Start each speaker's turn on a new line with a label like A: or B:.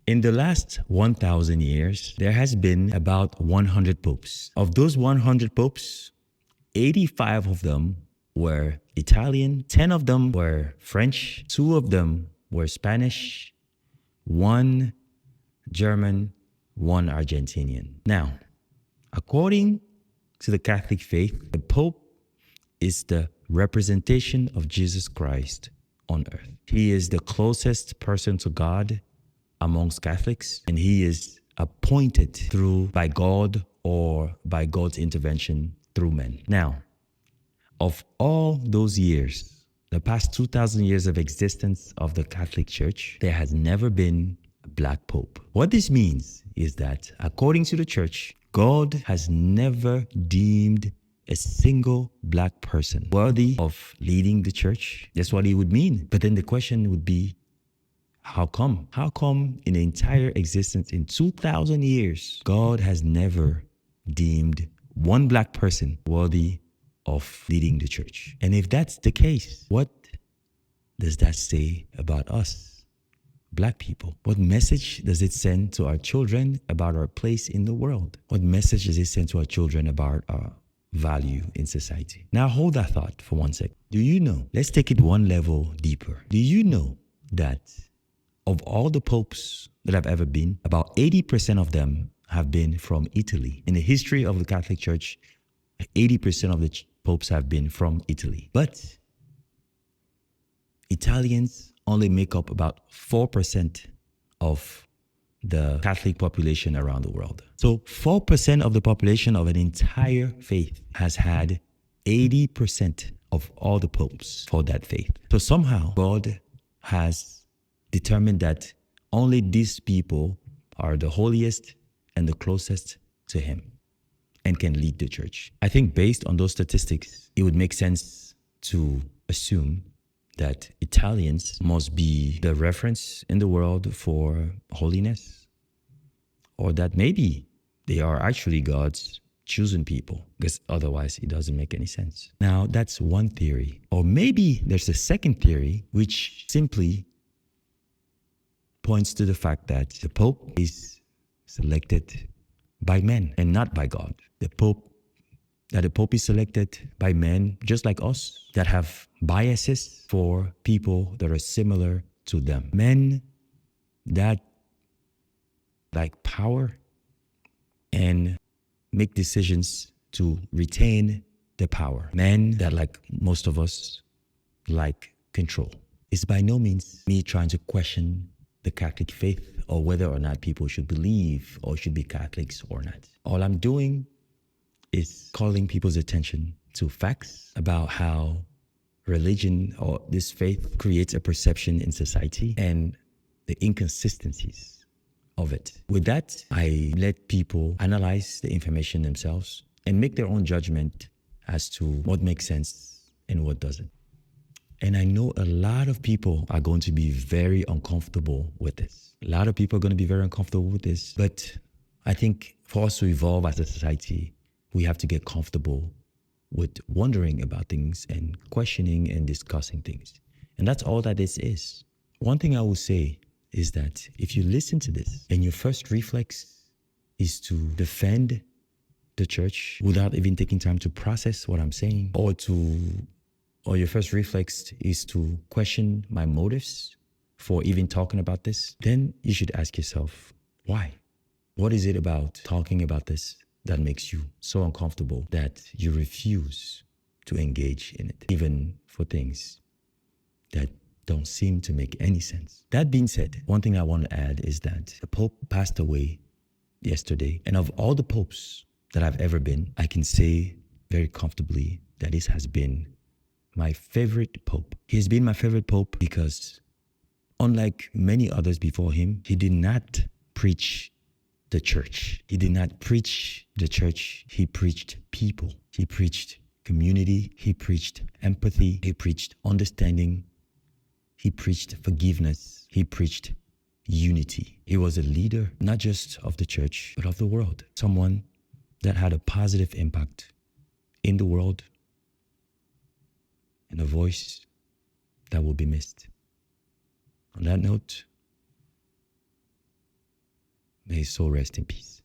A: In the last 1,000 years, there has been about 100 popes. Of those 100 popes, 85 of them were Italian, 10 of them were French, 2 of them were Spanish, 1 German, 1 Argentinian. Now, according to the Catholic faith, the Pope is the representation of Jesus Christ on earth. He is the closest person to God amongst Catholics, and he is appointed by God or by God's intervention through men. Now, of all those years, the past 2,000 years of existence of the Catholic Church, there has never been a black pope. What this means is that, according to the Church, God has never deemed a single black person worthy of leading the Church. That's what it would mean. But then the question would be, how come? How come in the entire existence in 2,000 years, God has never deemed one black person worthy of leading the Church? And if that's the case, what does that say about us, black people? What message does it send to our children about our place in the world? What message does it send to our children about our value in society? Now hold that thought for 1 second. Do you know, let's take it one level deeper. Do you know that of all the popes that have ever been, about 80% of them have been from Italy? In the history of the Catholic Church, 80% of the popes have been from Italy. But Italians only make up about 4% of the Catholic population around the world. So 4% of the population of an entire faith has had 80% of all the popes for that faith. So somehow God has determined that only these people are the holiest and the closest to him and can lead the Church. I think based on those statistics, it would make sense to assume that Italians must be the reference in the world for holiness, or that maybe they are actually God's chosen people, because otherwise it doesn't make any sense. Now, that's one theory. Or maybe there's a second theory, which simply points to the fact that the Pope is selected by men and not by God. The Pope is selected by men just like us that have biases for people that are similar to them. Men that like power and make decisions to retain the power. Men that, like most of us, like control. It's by no means me trying to question the Catholic faith or whether or not people should believe or should be Catholics or not. All I'm doing is calling people's attention to facts about how religion or this faith creates a perception in society and the inconsistencies of it. With that, I let people analyze the information themselves and make their own judgment as to what makes sense and what doesn't. And I know a lot of people are going to be very uncomfortable with this. A lot of people are going to be very uncomfortable with this. But I think for us to evolve as a society, we have to get comfortable with wondering about things and questioning and discussing things. And that's all that this is. One thing I will say is that if you listen to this and your first reflex is to defend the church without even taking time to process what I'm saying, or your first reflex is to question my motives for even talking about this, then you should ask yourself, why? What is it about talking about this that makes you so uncomfortable that you refuse to engage in it, even for things that don't seem to make any sense? That being said, one thing I want to add is that the Pope passed away yesterday. And of all the popes that I've ever been, I can say very comfortably that this has been my favorite pope. He's been my favorite pope because, unlike many others before him, he did not preach the church. He did not preach the church. He preached people. He preached community. He preached empathy. He preached understanding. He preached forgiveness. He preached unity. He was a leader, not just of the church, but of the world. Someone that had a positive impact in the world, and a voice that will be missed. On that note, May his soul rest in peace.